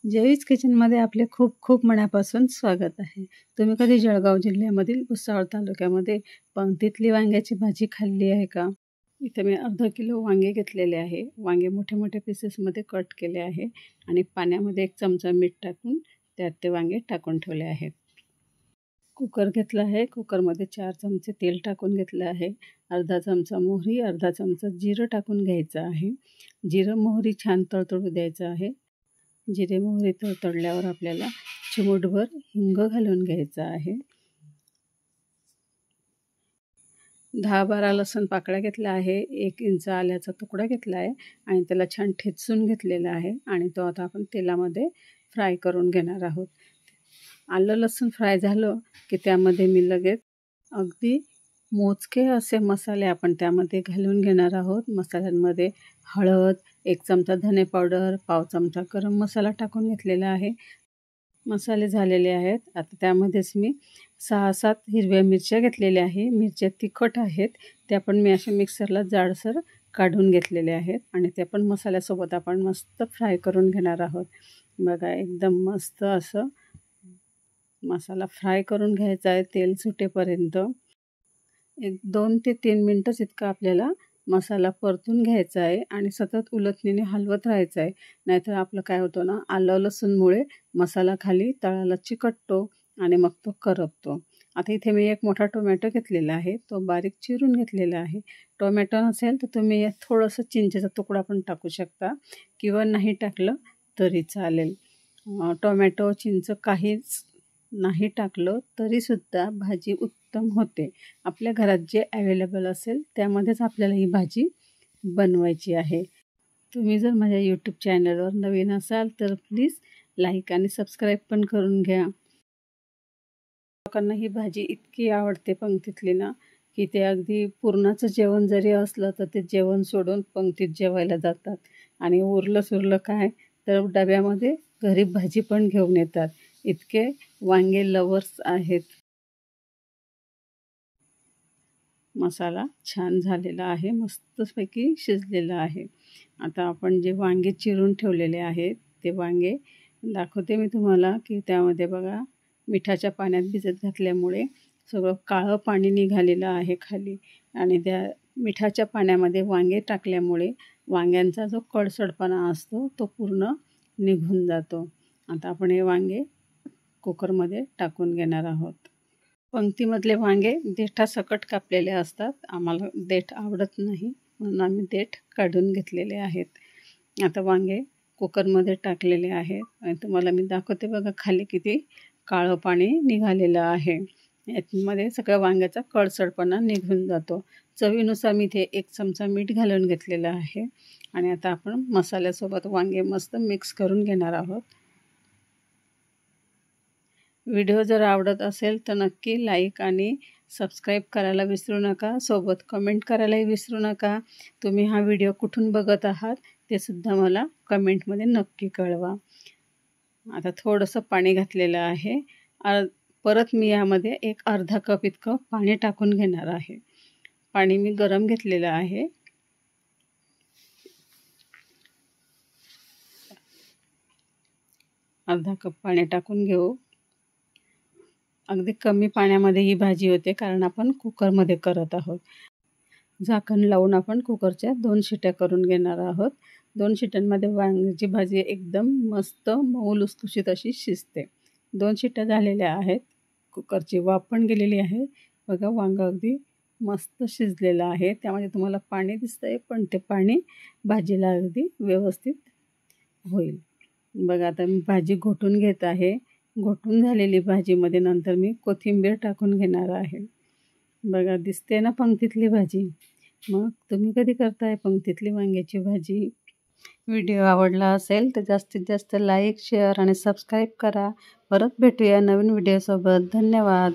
जयवीज किचनमध्ये आपले खूप खूप मनापासून स्वागत आहे. तुम्ही कधी जळगाव जिल्ह्यामधील भुसावळ तालुक्यामध्ये पंक्तीतली वांग्याची भाजी खाल्ली आहे का? इथे मी अर्धा किलो वांगे घेतलेले आहे. वांगे मोठे मोठे पीसेसमध्ये कट केले आहे आणि पाण्यामध्ये 1 चमचा मीठ टाकून त्यात ते वांगे टाकून ठेवले आहेत. कुकर घेतला आहे. कुकरमध्ये 4 चमचे तेल टाकून घेतलं आहे. अर्धा चमचा मोहरी, अर्धा चमचा जिरं टाकून घ्यायचं आहे. जिरं मोहरी छान तळतळू द्यायचं आहे. जिरे मोहरी तडतडल्यावर आपल्याला चिमूटभर हिंग घालून घ्यायचा आहे. 10-12 लसूण पाकळ्या घेतल्या आहे. 1 इंच आल्याचा तुकडा घेतला आहे आणि त्याला छान ठेचून घेतलेला आहे आणि तो आता आपण तेलामध्ये फ्राय करून घेणार आहोत. आलं लसूण फ्राय झालं की त्यामध्ये मी लगेच अगदी मोजके असे मसाले आपण त्यामध्ये घालून घेणार आहोत. मसाल्यांमध्ये हळद, 1 चमचा धने पावडर, पाव चमचा गरम मसाला टाकून घेतलेला आहे. मसाले झालेले आहेत. आता त्यामध्येच मी 6-7 हिरव्या मिरच्या घेतलेल्या आहे. मिरच्या तिखट आहेत. त्या पण मी अशा मिक्सरला जाडसर काढून घेतलेल्या आहेत आणि त्या पण मसाल्यासोबत आपण मस्त फ्राय करून घेणार आहोत. बघा एकदम मस्त असं मसाला फ्राय करून घ्यायचा आहे तेल सुटेपर्यंत. 2 ते 3 मिनटंच इतका आपल्याला मसाला परतून घ्यायचा आहे आणि सतत उलटणीने हलवत राहायचं आहे. नाहीतर आपलं काय होतं ना, आलं लसूणमुळे मसाला खाली तळाला चिकटतो आणि मग तो करपतो. आता इथे मी 1 मोठा टोमॅटो घेतलेला आहे. तो बारीक चिरून घेतलेला आहे. टोमॅटो नसेल तर तुम्ही यात थोडंसं चिंचेचा तुकडा पण टाकू शकता किंवा नाही टाकलं तरी चालेल. टोमॅटो, चिंच काहीच नाही टाकलं तरीसुद्धा भाजी उत्तम होते. आपल्या घरात जे अवेलेबल असेल त्यामध्येच आपल्याला ही भाजी बनवायची आहे. तुम्ही जर माझ्या यूट्यूब चॅनलवर नवीन असाल तर प्लीज लाईक आणि सबस्क्राईब पण करून घ्या. लोकांना ही भाजी इतकी आवडते पंक्तीतली ना, की ते अगदी पुरणाचं जेवण जरी असलं तर ते जेवण सोडून पंक्तीत जेवायला जातात आणि उरलं सुरलं काय तर डब्यामध्ये घरी भाजी पण घेऊन येतात. इतके वांगे लवर्स आहेत. मसाला छान झालेला आहे. मस्तपैकी शिजलेला आहे. आता आपण जे वांगे चिरून ठेवलेले आहेत ते वांगे दाखवते मी तुम्हाला, की त्यामध्ये बघा मिठाच्या पाण्यात भिजत घातल्यामुळे सगळं काळं पाणी निघालेलं आहे खाली आणि त्या मिठाच्या पाण्यामध्ये वांगे टाकल्यामुळे वांग्यांचा जो कडसडपणा असतो तो पूर्ण निघून जातो. आता आपण हे वांगे कुकरमध्ये टाकून घेणार आहोत. पंक्तीमधले वांगे देठासकट कापलेले असतात. आम्हाला देठ आवडत नाही म्हणून आम्ही देठ काढून घेतलेले आहेत. आता वांगे कुकरमध्ये टाकलेले आहेत आणि तुम्हाला मी दाखवते बघा खाली किती काळं पाणी निघालेलं आहे. यामध्ये सगळ्या वांग्याचा कडसडपणा निघून जातो. चवीनुसार मी इथे 1 चमचा मीठ घालून घेतलेलं आहे आणि आता आपण मसाल्यासोबत वांगे मस्त मिक्स करून घेणार आहोत. व्हिडिओ जर आवडत असेल तर नक्की लाईक आणि सबस्क्राईब करायला विसरू नका. सोबत कमेंट करायलाही विसरू नका. तुम्ही हा व्हिडिओ कुठून बघत आहात ते सुद्धा मला कमेंटमध्ये नक्की कळवा. आता थोडंसं पाणी घातलेलं आहे. परत मी यामध्ये 1 अर्धा कप इतकं पाणी टाकून घेणार आहे. पाणी मी गरम घेतलेलं आहे. अर्धा कप पाणी टाकून घेऊ. अगदी कमी पाण्यामध्ये ही भाजी होते कारण आपण कुकरमध्ये करत आहोत. झाकण लावून आपण कुकरच्या 2 शिट्या करून घेणार आहोत. 2 शिट्यांमध्ये वांग्याची भाजी एकदम मस्त मऊ लुसलुशीत अशी शिजते. 2 शिट्या झालेल्या आहेत. कुकरची वाफ पण गेलेली आहे. बघा वांगं अगदी मस्त शिजलेलं आहे. त्यामध्ये तुम्हाला पाणी दिसतंय पण ते पाणी भाजीला अगदी व्यवस्थित होईल. बघा आता मी भाजी घोटून घेत आहे. घोटून झालेली भाजीमध्ये नंतर मी कोथिंबीर टाकून घेणार आहे. बघा दिसते ना पंक्तीतली भाजी. मग तुम्ही कधी करताय पंक्तीतली वांग्याची भाजी? व्हिडिओ आवडला असेल तर जास्तीत जास्त लाईक, शेअर आणि सबस्क्राईब करा. परत भेटूया नवीन व्हिडिओसोबत. धन्यवाद.